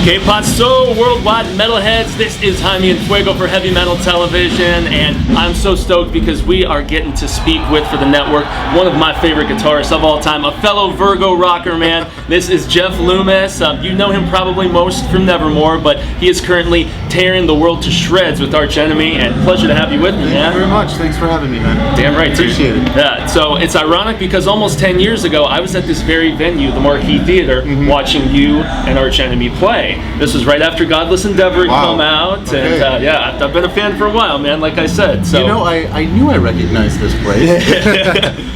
Que paso, worldwide metalheads? This is Jaime and Fuego for Heavy Metal Television, and I'm so stoked because we are getting to speak with, for the network, one of my favorite guitarists of all time, a fellow Virgo rocker, man. This is Jeff Loomis. You know him probably most from Nevermore, but he is currently tearing the world to shreds with Arch Enemy, and pleasure to have you with me, man. Thank you very much. Thanks for having me, man. Damn right, dude. Appreciate it. Yeah, so it's ironic because almost 10 years ago, I was at this very venue, the Marquee Theater, watching you and Arch Enemy play. This was right after Godless Endeavor had come out, and yeah, I've been a fan for a while, man, like I said. So you know, I knew I recognized this place.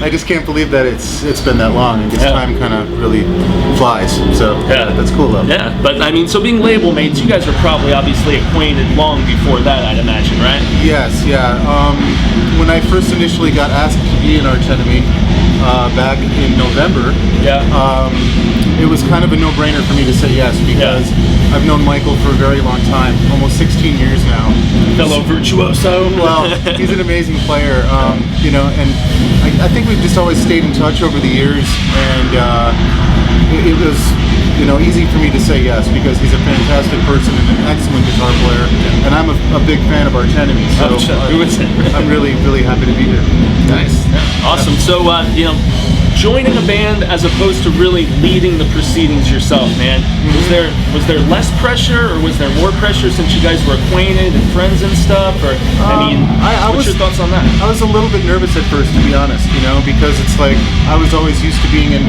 I just can't believe that it's been that long, and this time kind of really flies. So that's cool, though. Yeah, but I mean, so being label mates, you guys were probably obviously acquainted long before that, I'd imagine, right? Yes, yeah. When I first initially got asked to be an Arch Enemy back in November, it was kind of a no-brainer for me to say yes, because I've known Michael for a very long time, almost 16 years now. Fellow virtuoso. Well, he's an amazing player, you know, and I think we've just always stayed in touch over the years, and it was, you know, easy for me to say yes, because he's a fantastic person and an excellent guitar player, and I'm a big fan of Arch Enemy, so I'm really, really happy to be here. Nice. Awesome. So, you know, joining a band as opposed to really leading the proceedings yourself, man. Was there less pressure, or was there more pressure since you guys were acquainted and friends and stuff? Or I mean, what's your thoughts on that? I was a little bit nervous at first, to be honest, you know, because it's like I was always used to being in,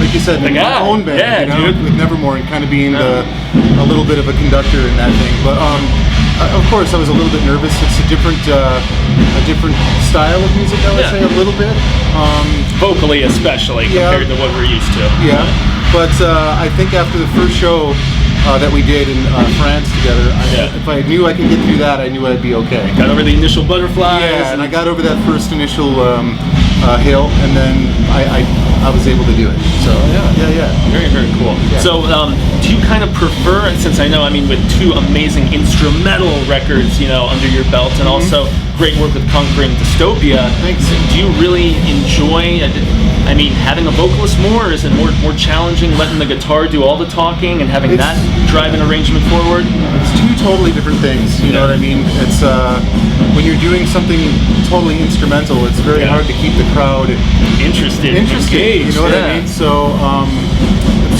like you said, in my own band, you know, with Nevermore, and kind of being a little bit of a conductor in that thing. But of course, I was a little bit nervous. It's a different style of music, I would say, a little bit. Vocally, especially, compared to what we're used to. Yeah, but I think after the first show that we did in France together, if I knew I could get through that, I knew I'd be okay. Got over the initial butterflies. Yeah, and I got over that first initial hill, and then I was able to do it. So very, very cool. Yeah. So do you kind of prefer, since I know, I mean, with two amazing instrumental records, you know, under your belt, and also great work with Conquering Dystopia, do you really enjoy, I mean, having a vocalist more, or is it more challenging letting the guitar do all the talking and having that drive an arrangement forward? It's two totally different things, you know what I mean? It's when you're doing something totally instrumental, it's very hard to keep the crowd interested, engaged, you know what I mean? So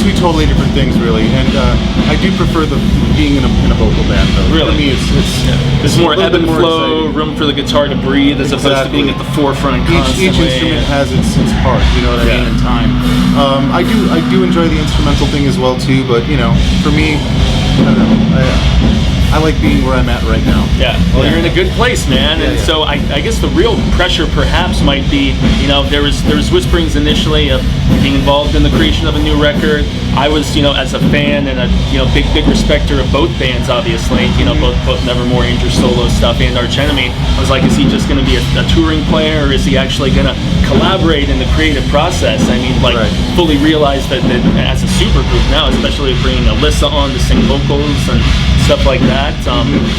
two totally different things, really, and I do prefer being in a vocal band, though. Really? For me, it's more ebb and flow, room for the guitar to breathe, as opposed to being at the forefront constantly. Each instrument has its part, you know what I mean, in time. I do enjoy the instrumental thing as well, too, but, you know, for me, I don't know, I like being where I'm at right now. Yeah, well, you're in a good place, man. And so I guess the real pressure perhaps might be, you know, there was whisperings initially of being involved in the creation of a new record. I was, you know, as a fan and a, you know, big respecter of both bands, obviously, you know, both Nevermore and your solo stuff and Arch Enemy. I was like, is he just going to be a touring player, or is he actually going to collaborate in the creative process? I mean, like, fully realize that as a supergroup now, especially bringing Alyssa on to sing vocals and stuff like that.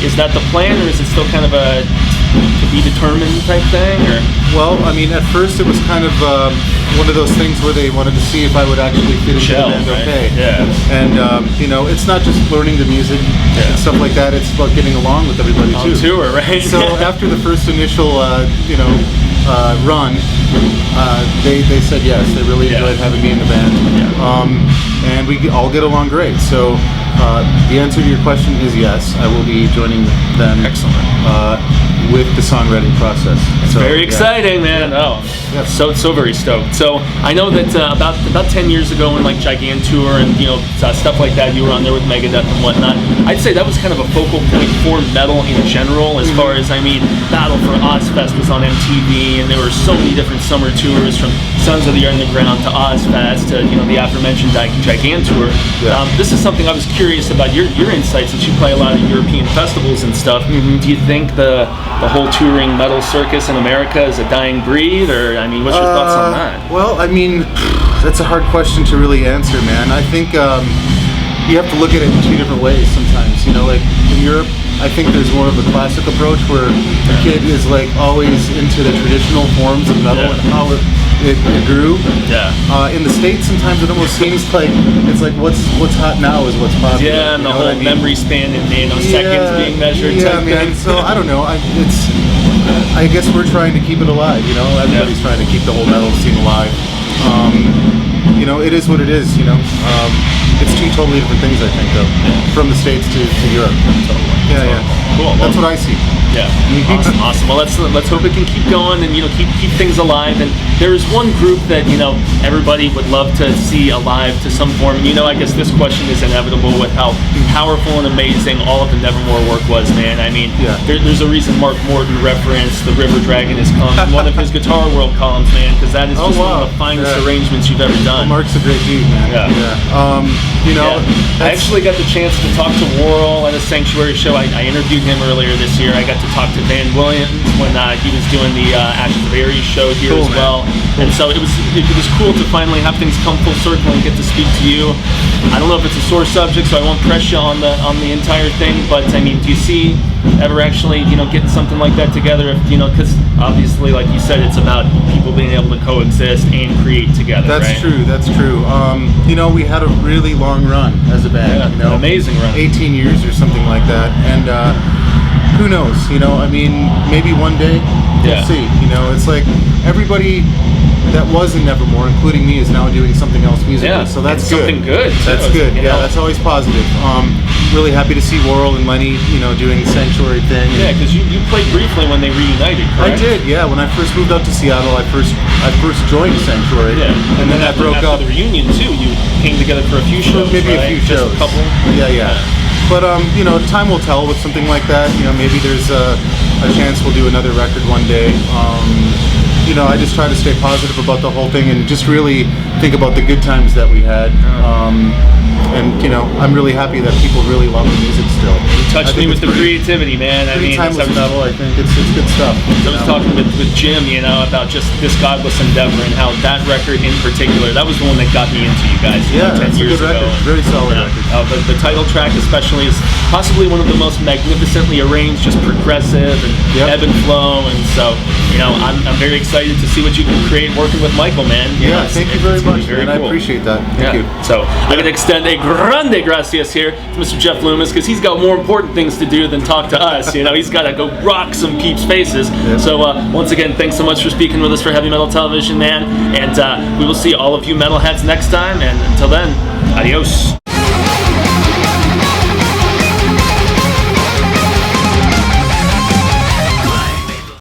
Is that the plan, or is it still kind of a to be determined type thing? Or? Well, I mean, at first it was kind of one of those things where they wanted to see if I would actually fit into the band okay. Yeah. And, you know, it's not just learning the music and stuff like that, it's about getting along with everybody, too. On tour, right? So after the first initial, you know, run, they said yes. They really enjoyed having me in the band. And we all get along great. So the answer to your question is yes. I will be joining them. Excellent. With the songwriting process. It's very exciting, man. So very stoked. So I know that about 10 years ago, when like Gigantour and, you know, stuff like that, you were on there with Megadeth and whatnot. I'd say that was kind of a focal point for metal in general, as far as, I mean, Battle for Ozfest was on MTV, and there were so many different summer tours, from Sons of the Underground to Ozfest to, you know, the aforementioned Gigantour. This is something I was curious about your insights, since you play a lot of European festivals and stuff. Do you think the whole touring metal circus in America is a dying breed, or, I mean, what's your thoughts on that? Well, I mean, that's a hard question to really answer, man. I think you have to look at it in two different ways sometimes. You know, like in Europe, I think there's more of a classic approach where the kid is like always into the traditional forms of metal and it grew. Yeah. In the States, sometimes it almost seems like it's like what's hot now is what's popular. Yeah, and the you know whole what I mean? memory span in seconds being measured. Yeah, type man. thing. So I don't know. I guess we're trying to keep it alive. You know, everybody's trying to keep the whole metal scene alive. You know, it is what it is. You know, it's two totally different things. I think, though, from the States to Europe. Yeah. Cool. That's what I see. Yeah. Awesome. Well, let's hope it can keep going and keep things alive. And there is one group that everybody would love to see alive to some form. And I guess this question is inevitable with how powerful and amazing all of the Nevermore work was, man. I mean, there's a reason Mark Morton referenced the River Dragon is column in one of his Guitar World columns, man, because that is just one of the finest arrangements you've ever done. Well, Mark's a great dude, man. I actually got the chance to talk to Worrell at a Sanctuary show. I interviewed him earlier this year. I got to talk to Van Williams when he was doing the Ashes of Aries show here as well. And so it was cool to finally have things come full circle and get to speak to you. I don't know if it's a sore subject, so I won't press you on the entire thing. But I mean, do you see ever actually getting something like that together? If because obviously, like you said, it's about people being able to coexist and create together. That's true. That's true. We had a really long run as a band. An amazing run. 18 years or something like that, and who knows? I mean, maybe one day we'll see. It's like everybody that was in Nevermore, including me, is now doing something else musically. So that's good. Something good. That's good. Yeah, that's always positive. Really happy to see Worrell and Lenny, doing the Sanctuary thing. Yeah, because you played briefly when they reunited, correct? I did. Yeah, when I first moved out to Seattle, I first joined Sanctuary. Yeah, and then that broke up. After the reunion too, you came together for a few shows. Maybe right? a few shows. Just a couple. Yeah. But time will tell with something like that. Maybe there's a chance we'll do another record one day. I just try to stay positive about the whole thing and just really think about the good times that we had. I'm really happy that people really love the music still. You touched me with the creativity, man. I mean, timeless metal. I think it's good stuff. I was talking with Jim, about just this godless endeavor and how that record in particular, that was the one that got me into you guys. 10 it's years a good ago. record. Very solid record. The title track especially is possibly one of the most magnificently arranged, just progressive and ebb and flow. And so, I'm very excited to see what you can create working with Michael, man. Thank you very much, man. I appreciate that. Thank you. So I'm going to extend a grande gracias here to Mr. Jeff Loomis, because he's got more important things to do than talk to us. He's got to go rock some peeps' faces. So once again, thanks so much for speaking with us for Heavy Metal Television, man. And we will see all of you metalheads next time. And until then, adios.